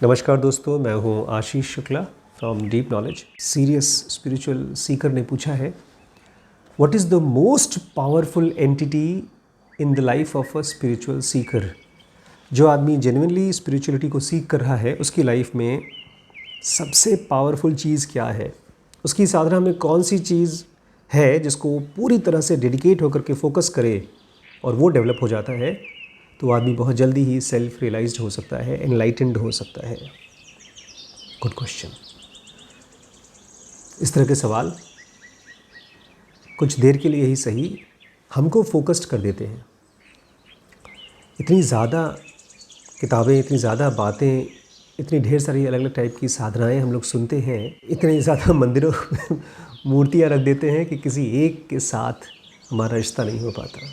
नमस्कार दोस्तों, मैं हूं Ashish Shukla from Deep Knowledge. Serious spiritual seeker ने पूछा है, what is the most powerful entity in the life of a spiritual seeker. जो आदमी जेन्युइनली स्पिरिचुअलिटी को सीख कर रहा है, उसकी लाइफ में सबसे पावरफुल चीज़ क्या है, उसकी साधना में कौन सी चीज़ है जिसको पूरी तरह से डेडिकेट होकर के फोकस करे और वो डेवलप हो जाता है, तो आदमी बहुत जल्दी ही सेल्फ रियलाइज्ड हो सकता है, एनलाइटेंड हो सकता है। Good question. इस तरह के सवाल कुछ देर के लिए ही सही हमको फोकस्ड कर देते हैं। इतनी ज़्यादा किताबें, इतनी ज़्यादा बातें, इतनी ढेर सारी अलग अलग टाइप की साधनाएं हम लोग सुनते हैं, इतने ज़्यादा मंदिरों में मूर्तियाँ रख देते हैं कि किसी एक के साथ हमारा रिश्ता नहीं हो पाता,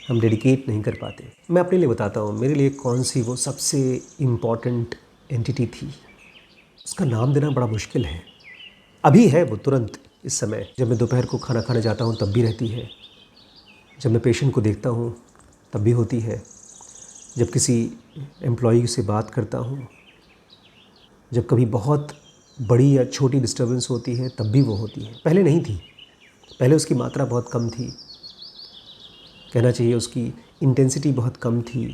हम डेडिकेट नहीं कर पाते। मैं अपने लिए बताता हूँ, मेरे लिए कौन सी वो सबसे इम्पॉर्टेंट एंटिटी थी। उसका नाम देना बड़ा मुश्किल है। अभी है वो तुरंत, इस समय जब मैं दोपहर को खाना खाने जाता हूँ तब भी रहती है, जब मैं पेशेंट को देखता हूँ तब भी होती है, जब किसी एम्प्लॉई से बात करता हूँ, जब कभी बहुत बड़ी या छोटी डिस्टर्बेंस होती है तब भी वो होती है। पहले नहीं थी, पहले उसकी मात्रा बहुत कम थी, कहना चाहिए उसकी इंटेंसिटी बहुत कम थी।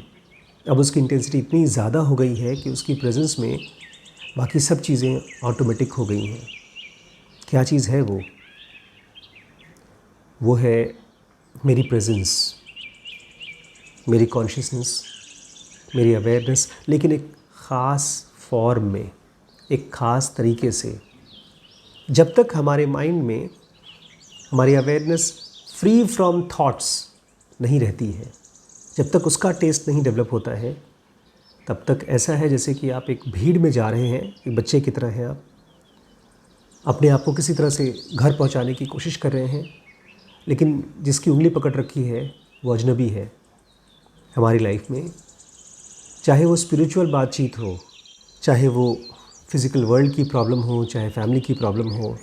अब उसकी इंटेंसिटी इतनी ज़्यादा हो गई है कि उसकी प्रेजेंस में बाकी सब चीज़ें ऑटोमेटिक हो गई हैं। क्या चीज़ है वो? वो है मेरी प्रेजेंस, मेरी कॉन्शियसनेस, मेरी अवेयरनेस, लेकिन एक ख़ास फॉर्म में, एक ख़ास तरीके से। जब तक हमारे माइंड में हमारी अवेयरनेस फ्री फ्रॉम थॉट्स नहीं रहती है, जब तक उसका टेस्ट नहीं डेवलप होता है, तब तक ऐसा है जैसे कि आप एक भीड़ में जा रहे हैं, एक बच्चे की तरह हैं। आप अपने आप को किसी तरह से घर पहुंचाने की कोशिश कर रहे हैं, लेकिन जिसकी उंगली पकड़ रखी है वो अजनबी है हमारी लाइफ में। चाहे वो स्पिरिचुअल बातचीत हो, चाहे वो फिज़िकल वर्ल्ड की प्रॉब्लम हो, चाहे फैमिली की प्रॉब्लम हो,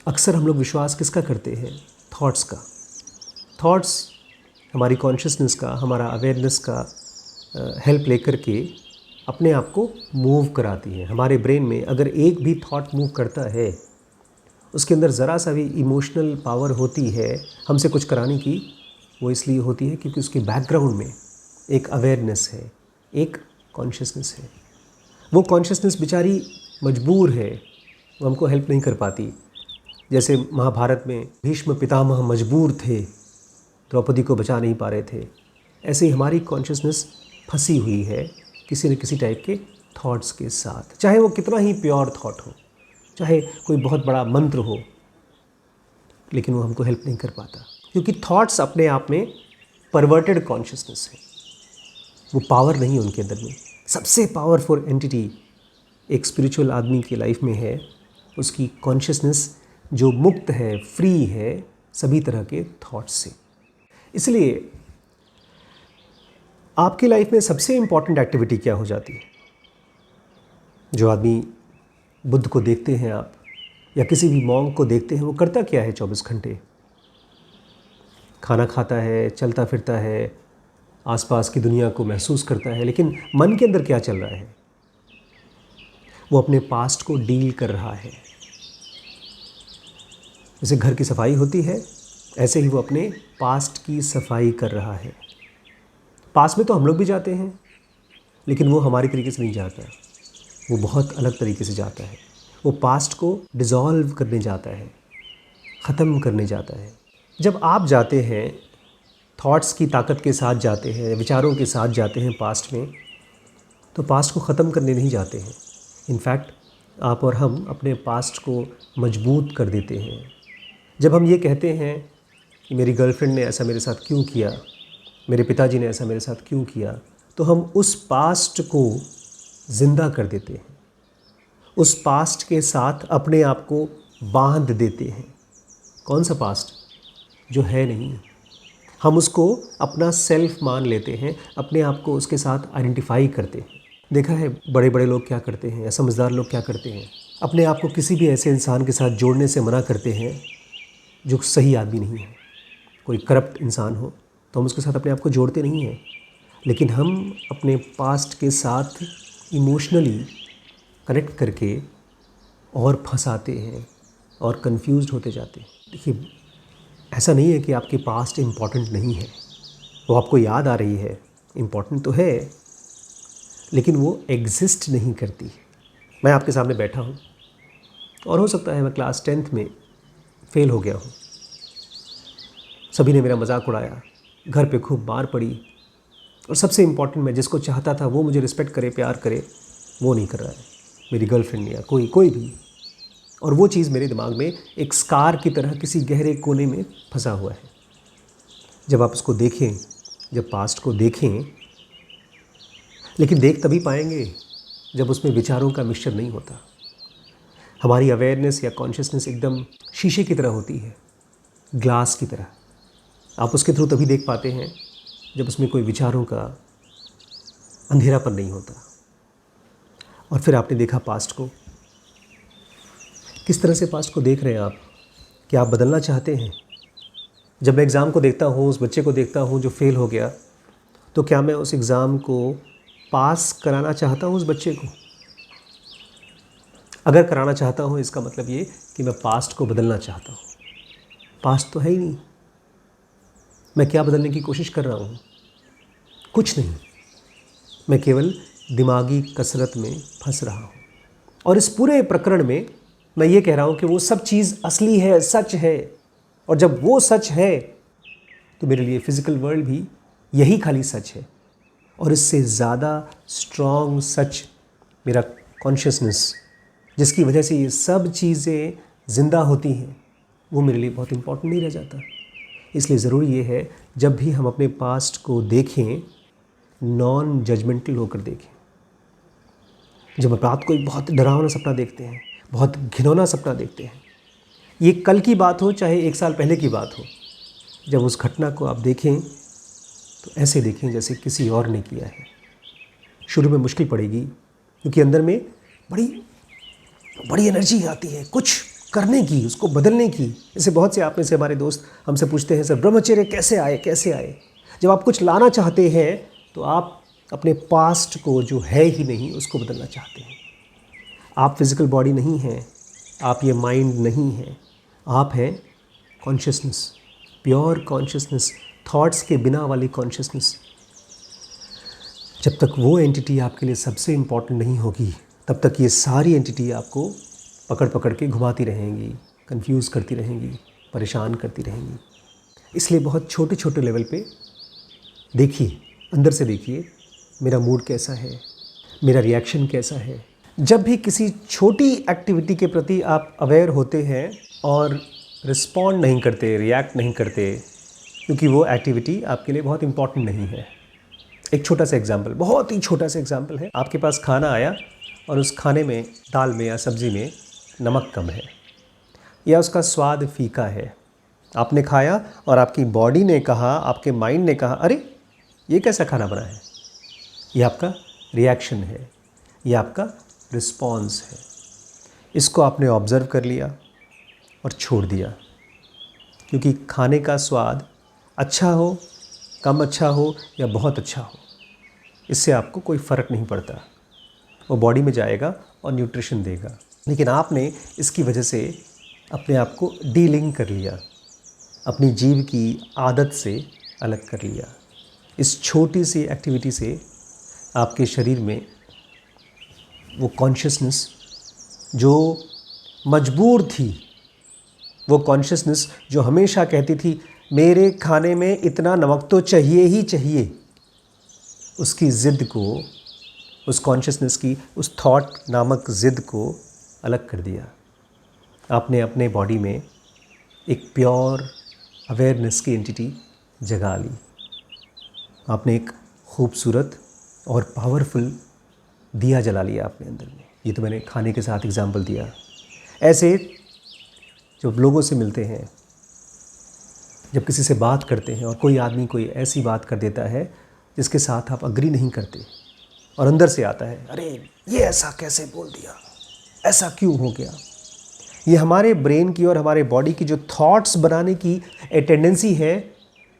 अक्सर हम लोग विश्वास किसका करते हैं? थॉट्स का। थॉट्स हमारी कॉन्शियसनेस का, हमारा अवेयरनेस का हेल्प लेकर के अपने आप को मूव कराती है। हमारे ब्रेन में अगर एक भी थॉट मूव करता है, उसके अंदर ज़रा सा भी इमोशनल पावर होती है हमसे कुछ कराने की, वो इसलिए होती है क्योंकि उसके बैकग्राउंड में एक अवेयरनेस है, एक कॉन्शियसनेस है। वो कॉन्शियसनेस बेचारी मजबूर है, वो हमको हेल्प नहीं कर पाती। जैसे महाभारत में भीष्म पितामह मजबूर थे, द्रौपदी को बचा नहीं पा रहे थे, ऐसे ही हमारी कॉन्शियसनेस फंसी हुई है किसी न किसी टाइप के थॉट्स के साथ। चाहे वो कितना ही प्योर थॉट हो, चाहे कोई बहुत बड़ा मंत्र हो, लेकिन वो हमको हेल्प नहीं कर पाता, क्योंकि थॉट्स अपने आप में परवर्टेड कॉन्शियसनेस है। वो पावर नहीं है उनके अंदर में। सबसे पावरफुल एंटिटी एक स्पिरिचुअल आदमी की लाइफ में है उसकी कॉन्शियसनेस, जो मुक्त है, फ्री है सभी तरह के थॉट्स से। इसलिए आपकी लाइफ में सबसे इम्पॉर्टेंट एक्टिविटी क्या हो जाती है? जो आदमी बुद्ध को देखते हैं आप, या किसी भी मॉन्क को देखते हैं, वो करता क्या है 24 घंटे? खाना खाता है, चलता फिरता है, आसपास की दुनिया को महसूस करता है, लेकिन मन के अंदर क्या चल रहा है? वो अपने पास्ट को डील कर रहा है। जैसे घर की सफाई होती है, ऐसे ही वो अपने पास्ट की सफाई कर रहा है। पास में तो हम लोग भी जाते हैं, लेकिन वो हमारी तरीके से नहीं जाता, वो बहुत अलग तरीके से जाता है। वो पास्ट को डिज़ोल्व करने जाता है, ख़त्म करने जाता है। जब आप जाते हैं, थॉट्स की ताकत के साथ जाते हैं, विचारों के साथ जाते हैं पास्ट में, तो पास्ट को ख़त्म करने नहीं जाते हैं। इनफैक्ट आप और हम अपने पास्ट को मजबूत कर देते हैं। जब हम ये कहते हैं कि मेरी गर्लफ्रेंड ने ऐसा मेरे साथ क्यों किया, मेरे पिताजी ने ऐसा मेरे साथ क्यों किया, तो हम उस पास्ट को ज़िंदा कर देते हैं, उस पास्ट के साथ अपने आप को बांध देते हैं। कौन सा पास्ट? जो है नहीं। हम उसको अपना सेल्फ मान लेते हैं, अपने आप को उसके साथ आइडेंटिफाई करते हैं। देखा है बड़े बड़े लोग क्या करते हैं, या समझदार लोग क्या करते हैं? अपने आप को किसी भी ऐसे इंसान के साथ जोड़ने से मना करते हैं जो सही आदमी नहीं है। कोई करप्ट इंसान हो तो हम उसके साथ अपने आप को जोड़ते नहीं हैं, लेकिन हम अपने पास्ट के साथ इमोशनली कनेक्ट करके और फंसाते हैं और कंफ्यूज्ड होते जाते हैं। देखिए, ऐसा नहीं है कि आपके पास्ट इम्पॉर्टेंट नहीं है, वो आपको याद आ रही है, इम्पॉर्टेंट तो है, लेकिन वो एग्जिस्ट नहीं करती। मैं आपके सामने बैठा हूँ और हो सकता है मैं क्लास 10th में फ़ेल हो गया हूँ, सभी ने मेरा मजाक उड़ाया, घर पे खूब मार पड़ी, और सबसे इम्पॉर्टेंट मैं जिसको चाहता था वो मुझे रिस्पेक्ट करे, प्यार करे, वो नहीं कर रहा है, मेरी गर्लफ्रेंड या कोई भी। और वो चीज़ मेरे दिमाग में एक स्कार की तरह किसी गहरे कोने में फंसा हुआ है। जब आप उसको देखें, जब पास्ट को देखें, लेकिन देख तभी पाएंगे जब उसमें विचारों का मिक्सचर नहीं होता। हमारी अवेयरनेस या कॉन्शियसनेस एकदम शीशे की तरह होती है, ग्लास की तरह। आप उसके थ्रू तभी देख पाते हैं जब उसमें कोई विचारों का अंधेरापन नहीं होता। और फिर आपने देखा पास्ट को, किस तरह से पास्ट को देख रहे हैं आप? क्या आप बदलना चाहते हैं? जब मैं एग्ज़ाम को देखता हूँ, उस बच्चे को देखता हूँ जो फ़ेल हो गया, तो क्या मैं उस एग्ज़ाम को पास कराना चाहता हूँ उस बच्चे को? अगर कराना चाहता हूँ, इसका मतलब ये कि मैं पास्ट को बदलना चाहता हूँ। पास्ट तो है ही नहीं, मैं क्या बदलने की कोशिश कर रहा हूँ? कुछ नहीं, मैं केवल दिमागी कसरत में फंस रहा हूँ। और इस पूरे प्रकरण में मैं ये कह रहा हूँ कि वो सब चीज़ असली है, सच है। और जब वो सच है तो मेरे लिए फिज़िकल वर्ल्ड भी यही खाली सच है। और इससे ज़्यादा स्ट्रॉन्ग सच मेरा कॉन्शियसनेस, जिसकी वजह से ये सब चीज़ें ज़िंदा होती हैं, वो मेरे लिए बहुत इम्पोर्टेंट नहीं रह जाता। इसलिए ज़रूरी ये है, जब भी हम अपने पास्ट को देखें, नॉन जजमेंटल होकर देखें। जब आप रात को एक बहुत डरावना सपना देखते हैं, बहुत घिनौना सपना देखते हैं, ये कल की बात हो चाहे 1 साल पहले की बात हो, जब उस घटना को आप देखें तो ऐसे देखें जैसे किसी और ने किया है। शुरू में मुश्किल पड़ेगी, क्योंकि अंदर में बड़ी बड़ी एनर्जी आती है कुछ करने की, उसको बदलने की। जैसे बहुत से आप में से हमारे दोस्त हमसे पूछते हैं, सर ब्रह्मचर्य कैसे आए? जब आप कुछ लाना चाहते हैं तो आप अपने पास्ट को जो है ही नहीं उसको बदलना चाहते हैं। आप फिज़िकल बॉडी नहीं हैं, आप ये माइंड नहीं हैं, आप हैं कॉन्शियसनेस, प्योर कॉन्शियसनेस, थॉट्स के बिना वाली कॉन्शियसनेस। जब तक वो एंटिटी आपके लिए सबसे इम्पॉर्टेंट नहीं होगी, तब तक ये सारी एंटिटी आपको पकड़ पकड़ के घुमाती रहेंगी, कंफ्यूज करती रहेंगी, परेशान करती रहेंगी। इसलिए बहुत छोटे छोटे लेवल पे देखिए, अंदर से देखिए, मेरा मूड कैसा है, मेरा रिएक्शन कैसा है। जब भी किसी छोटी एक्टिविटी के प्रति आप अवेयर होते हैं और रिस्पॉन्ड नहीं करते, रिएक्ट नहीं करते, क्योंकि वो एक्टिविटी आपके लिए बहुत इम्पॉर्टेंट नहीं है। एक छोटा सा एग्जाम्पल, बहुत ही छोटा सा एग्जाम्पल है। आपके पास खाना आया और उस खाने में, दाल में या सब्ज़ी में नमक कम है या उसका स्वाद फीका है। आपने खाया और आपकी बॉडी ने कहा, आपके माइंड ने कहा, अरे ये कैसा खाना बना है? ये आपका रिएक्शन है, ये आपका रिस्पॉन्स है। इसको आपने ऑब्ज़र्व कर लिया और छोड़ दिया, क्योंकि खाने का स्वाद अच्छा हो, कम अच्छा हो या बहुत अच्छा हो, इससे आपको कोई फ़र्क नहीं पड़ता। वो बॉडी में जाएगा और न्यूट्रिशन देगा। लेकिन आपने इसकी वजह से अपने आप को डीलिंक कर लिया, अपनी जीभ की आदत से अलग कर लिया। इस छोटी सी एक्टिविटी से आपके शरीर में वो कॉन्शियसनेस जो मजबूर थी, वो कॉन्शियसनेस जो हमेशा कहती थी मेरे खाने में इतना नमक तो चाहिए ही चाहिए, उसकी ज़िद को, उस कॉन्शियसनेस की, उस थॉट नामक ज़िद को अलग कर दिया। आपने अपने बॉडी में एक प्योर अवेयरनेस की एंटिटी जगा ली। आपने एक खूबसूरत और पावरफुल दिया जला लिया अपने अंदर में। ये तो मैंने खाने के साथ एग्जाम्पल दिया। ऐसे जब लोगों से मिलते हैं, जब किसी से बात करते हैं और कोई आदमी कोई ऐसी बात कर देता है जिसके साथ आप अग्री नहीं करते, और अंदर से आता है, अरे ये ऐसा कैसे बोल दिया, ऐसा क्यों हो गया। ये हमारे ब्रेन की और हमारे बॉडी की जो थॉट्स बनाने की टेंडेंसी है,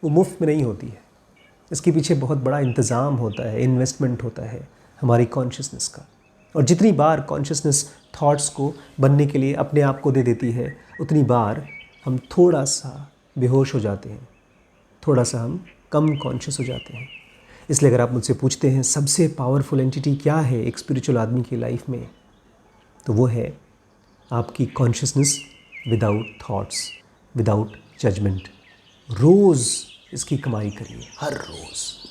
वो मुफ्त में नहीं होती है। इसके पीछे बहुत बड़ा इंतज़ाम होता है, इन्वेस्टमेंट होता है हमारी कॉन्शियसनेस का। और जितनी बार कॉन्शियसनेस थॉट्स को बनने के लिए अपने आप को दे देती है, उतनी बार हम थोड़ा सा बेहोश हो जाते हैं, थोड़ा सा हम कम कॉन्शियस हो जाते हैं। इसलिए अगर आप मुझसे पूछते हैं सबसे पावरफुल एंटिटी क्या है एक स्पिरिचुअल आदमी की लाइफ में, तो वो है आपकी consciousness without thoughts, without judgement. रोज़ इसकी कमाई करिए, हर रोज़।